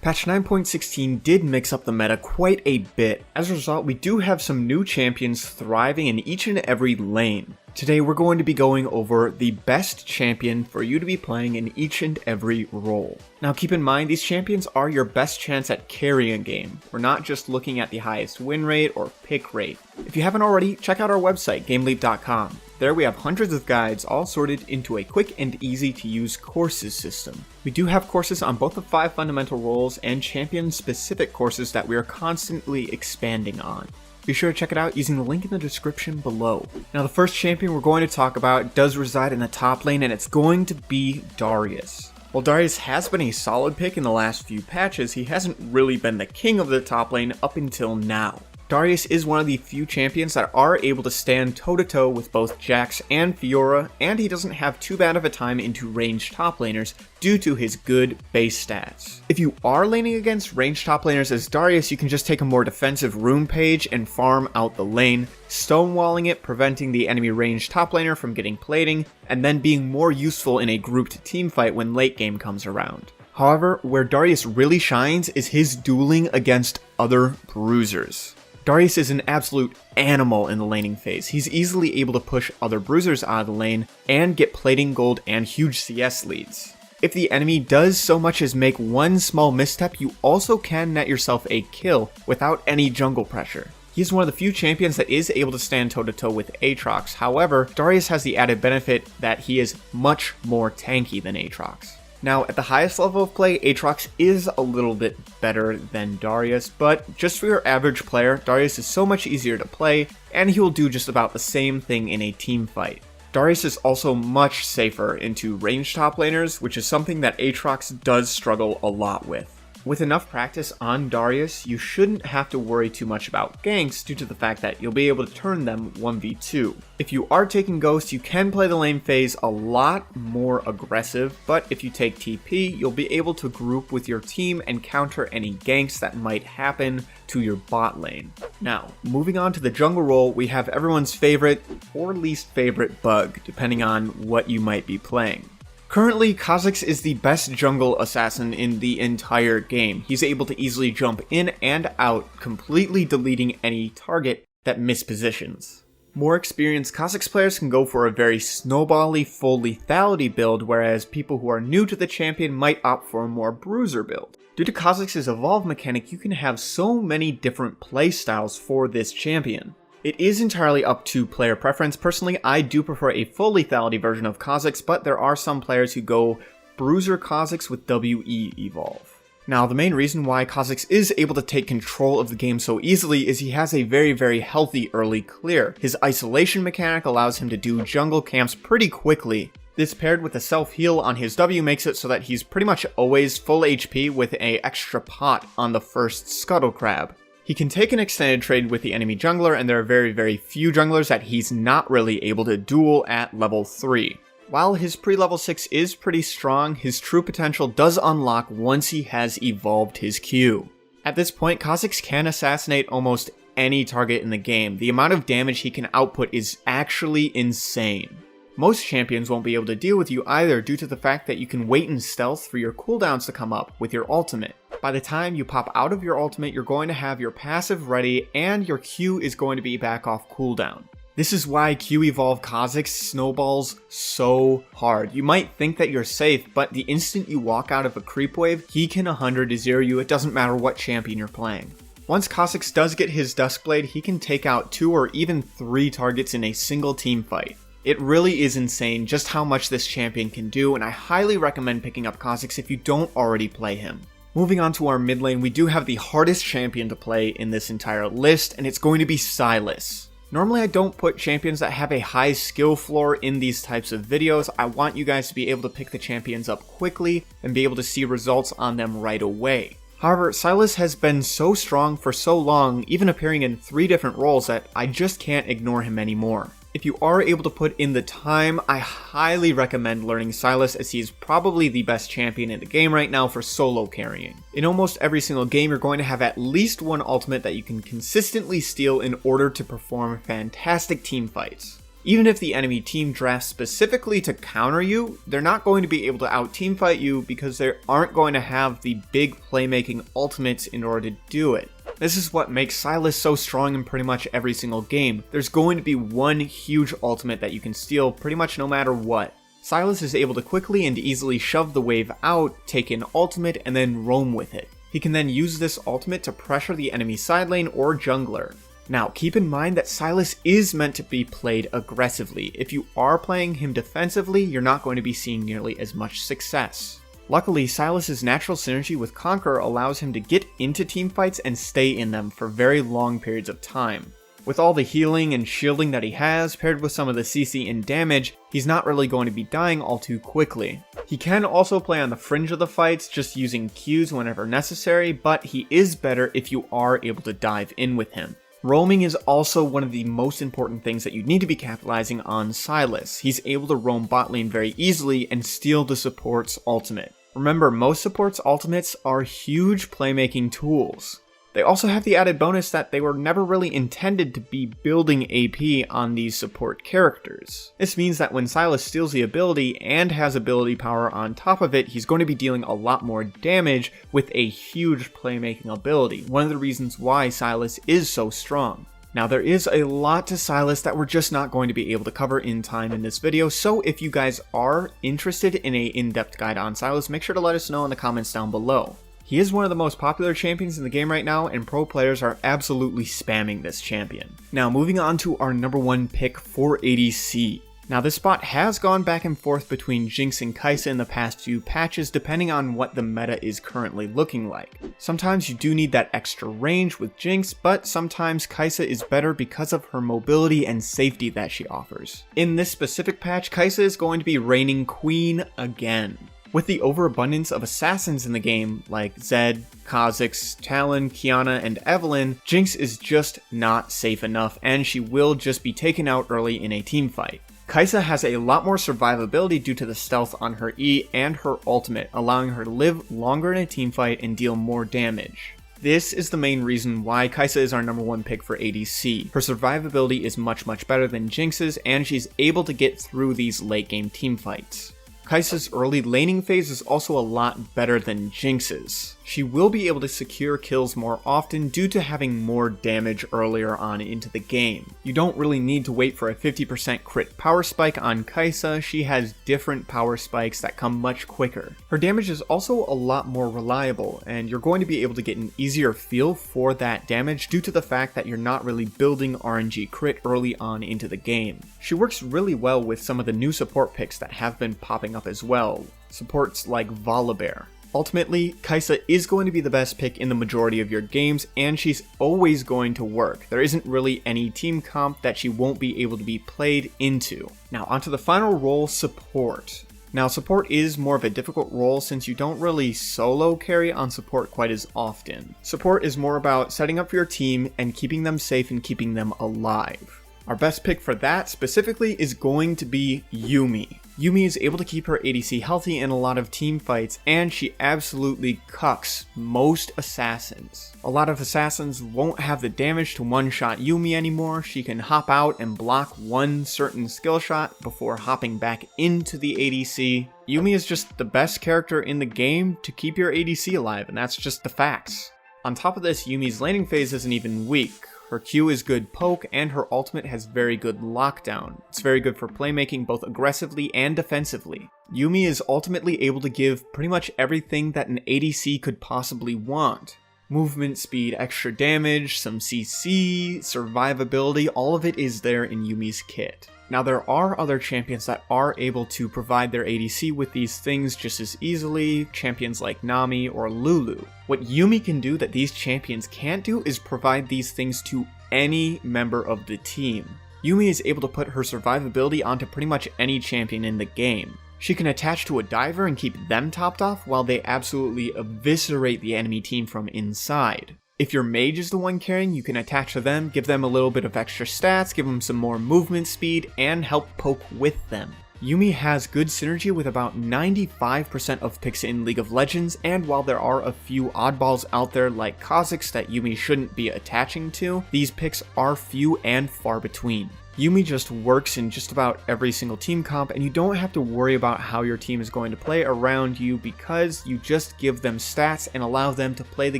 Patch 9.16 did mix up the meta quite a bit. As a result, we do have some new champions thriving in each and every lane. Today we're going to be going over the best champion for you to be playing in each and every role. Now keep in mind, these champions are your best chance at carrying a game. We're not just looking at the highest win rate or pick rate. If you haven't already, check out our website, GameLeap.com. There we have hundreds of guides all sorted into a quick and easy to use courses system. We do have courses on both the 5 fundamental roles and champion specific courses that we are constantly expanding on. Be sure to check it out using the link in the description below. Now the first champion we're going to talk about does reside in the top lane, and it's going to be Darius. While Darius has been a solid pick in the last few patches, he hasn't really been the king of the top lane up until now. Darius is one of the few champions that are able to stand toe-to-toe with both Jax and Fiora, and he doesn't have too bad of a time into ranged top laners due to his good base stats. If you are laning against ranged top laners as Darius, you can just take a more defensive rune page and farm out the lane, stonewalling it, preventing the enemy ranged top laner from getting plating, and then being more useful in a grouped teamfight when late game comes around. However, where Darius really shines is his dueling against other bruisers. Darius is an absolute animal in the laning phase. He's easily able to push other bruisers out of the lane and get plating gold and huge CS leads. If the enemy does so much as make one small misstep, you also can net yourself a kill without any jungle pressure. He's one of the few champions that is able to stand toe-to-toe with Aatrox. However, Darius has the added benefit that he is much more tanky than Aatrox. Now, at the highest level of play, Aatrox is a little bit better than Darius, but just for your average player, Darius is so much easier to play, and he will do just about the same thing in a team fight. Darius is also much safer into ranged top laners, which is something that Aatrox does struggle a lot with. With enough practice on Darius, you shouldn't have to worry too much about ganks due to the fact that you'll be able to turn them 1v2. If you are taking Ghost, you can play the lane phase a lot more aggressive, but if you take TP, you'll be able to group with your team and counter any ganks that might happen to your bot lane. Now, moving on to the jungle role, we have everyone's favorite or least favorite bug, depending on what you might be playing. Currently, Khazix is the best jungle assassin in the entire game. He's able to easily jump in and out, completely deleting any target that mispositions. More experienced Khazix players can go for a very snowbally full lethality build, whereas people who are new to the champion might opt for a more bruiser build. Due to Khazix's evolve mechanic, you can have so many different playstyles for this champion. It is entirely up to player preference. Personally, I do prefer a full lethality version of Khazix, but there are some players who go Bruiser Khazix with WE Evolve. Now, the main reason why Khazix is able to take control of the game so easily is he has a very healthy early clear. His isolation mechanic allows him to do jungle camps pretty quickly. This paired with a self-heal on his W makes it so that he's pretty much always full HP with an extra pot on the first Scuttle Crab. He can take an extended trade with the enemy jungler, and there are very few junglers that he's not really able to duel at level 3. While his pre-level 6 is pretty strong, his true potential does unlock once he has evolved his Q. At this point, Khazix can assassinate almost any target in the game. The amount of damage he can output is actually insane. Most champions won't be able to deal with you either due to the fact that you can wait in stealth for your cooldowns to come up with your ultimate. By the time you pop out of your ultimate, you're going to have your passive ready and your Q is going to be back off cooldown. This is why Q Evolve Khazix snowballs so hard. You might think that you're safe, but the instant you walk out of a creep wave, he can 100-0 you, it doesn't matter what champion you're playing. Once Khazix does get his Duskblade, he can take out 2 or even 3 targets in a single team fight. It really is insane just how much this champion can do, and I highly recommend picking up Khazix if you don't already play him. Moving on to our mid lane, we do have the hardest champion to play in this entire list, and it's going to be Silas. Normally I don't put champions that have a high skill floor in these types of videos. I want you guys to be able to pick the champions up quickly and be able to see results on them right away. However, Silas has been so strong for so long, even appearing in 3 different roles, that I just can't ignore him anymore. If you are able to put in the time, I highly recommend learning Silas, as he is probably the best champion in the game right now for solo carrying. In almost every single game, you're going to have at least one ultimate that you can consistently steal in order to perform fantastic team fights. Even if the enemy team drafts specifically to counter you, they're not going to be able to out-teamfight you because they aren't going to have the big playmaking ultimates in order to do it. This is what makes Silas so strong in pretty much every single game. There's going to be one huge ultimate that you can steal pretty much no matter what. Silas is able to quickly and easily shove the wave out, take an ultimate, and then roam with it. He can then use this ultimate to pressure the enemy side lane or jungler. Now, keep in mind that Silas is meant to be played aggressively. If you are playing him defensively, you're not going to be seeing nearly as much success. Luckily, Silas's natural synergy with Conquer allows him to get into teamfights and stay in them for very long periods of time. With all the healing and shielding that he has, paired with some of the CC and damage, he's not really going to be dying all too quickly. He can also play on the fringe of the fights, just using Qs whenever necessary, but he is better if you are able to dive in with him. Roaming is also one of the most important things that you need to be capitalizing on Silas. He's able to roam bot lane very easily and steal the support's ultimate. Remember, most supports' ultimates are huge playmaking tools. They also have the added bonus that they were never really intended to be building AP on these support characters. This means that when Silas steals the ability and has ability power on top of it, he's going to be dealing a lot more damage with a huge playmaking ability, one of the reasons why Silas is so strong. Now, there is a lot to Silas that we're just not going to be able to cover in time in this video, so if you guys are interested in an in-depth guide on Silas, make sure to let us know in the comments down below. He is one of the most popular champions in the game right now, and pro players are absolutely spamming this champion. Now, moving on to our number 1 pick for ADC. Now, this spot has gone back and forth between Jinx and Caixa in the past few patches, depending on what the meta is currently looking like. Sometimes you do need that extra range with Jinx, but sometimes Caixa is better because of her mobility and safety that she offers. In this specific patch, Caixa is going to be reigning queen again. With the overabundance of assassins in the game, like Zed, Khazix, Talon, Kiana, and Evelynn, Jinx is just not safe enough, and she will just be taken out early in a teamfight. Caixa has a lot more survivability due to the stealth on her E and her ultimate, allowing her to live longer in a teamfight and deal more damage. This is the main reason why Caixa is our number 1 pick for ADC. Her survivability is much better than Jinx's, and she's able to get through these late game teamfights. Kai'Sa's early laning phase is also a lot better than Jinx's. She will be able to secure kills more often due to having more damage earlier on into the game. You don't really need to wait for a 50% crit power spike on Caixa. She has different power spikes that come much quicker. Her damage is also a lot more reliable, and you're going to be able to get an easier feel for that damage due to the fact that you're not really building RNG crit early on into the game. She works really well with some of the new support picks that have been popping up as well, supports like Volibear. Ultimately, Caixa is going to be the best pick in the majority of your games, and she's always going to work. There isn't really any team comp that she won't be able to be played into. Now onto the final role, support. Now support is more of a difficult role since you don't really solo carry on support quite as often. Support is more about setting up for your team and keeping them safe and keeping them alive. Our best pick for that specifically is going to be Yuumi. Yuumi is able to keep her ADC healthy in a lot of team fights, and she absolutely cucks most assassins. A lot of assassins won't have the damage to one-shot Yuumi anymore. She can hop out and block one certain skill shot before hopping back into the ADC. Yuumi is just the best character in the game to keep your ADC alive, and that's just the facts. On top of this, Yuumi's laning phase isn't even weak. Her Q is good poke, and her ultimate has very good lockdown. It's very good for playmaking both aggressively and defensively. Yuumi is ultimately able to give pretty much everything that an ADC could possibly want. Movement speed, extra damage, some CC, survivability, all of it is there in Yuumi's kit. Now there are other champions that are able to provide their ADC with these things just as easily, champions like Nami or Lulu. What Yuumi can do that these champions can't do is provide these things to any member of the team. Yuumi is able to put her survivability onto pretty much any champion in the game. She can attach to a diver and keep them topped off while they absolutely eviscerate the enemy team from inside. If your mage is the one carrying, you can attach to them, give them a little bit of extra stats, give them some more movement speed, and help poke with them. Yuumi has good synergy with about 95% of picks in League of Legends, and while there are a few oddballs out there like Khazix that Yuumi shouldn't be attaching to, these picks are few and far between. Yumi just works in just about every single team comp, and you don't have to worry about how your team is going to play around you because you just give them stats and allow them to play the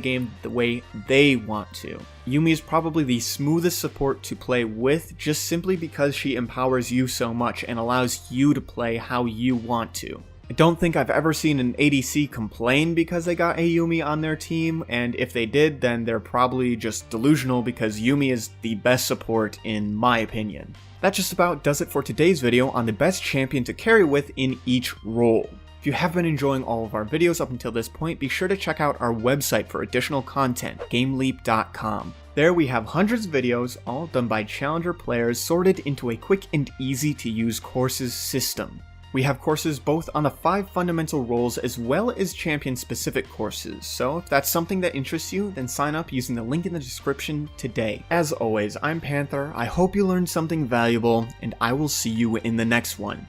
game the way they want to. Yumi is probably the smoothest support to play with just simply because she empowers you so much and allows you to play how you want to. I don't think I've ever seen an ADC complain because they got a Yumi on their team, and if they did, then they're probably just delusional because Yumi is the best support in my opinion. That just about does it for today's video on the best champion to carry with in each role. If you have been enjoying all of our videos up until this point, be sure to check out our website for additional content, GameLeap.com. There we have hundreds of videos, all done by challenger players, sorted into a quick and easy to use courses system. We have courses both on the 5 fundamental roles as well as champion-specific courses, so if that's something that interests you, then sign up using the link in the description today. As always, I'm Panther, I hope you learned something valuable, and I will see you in the next one.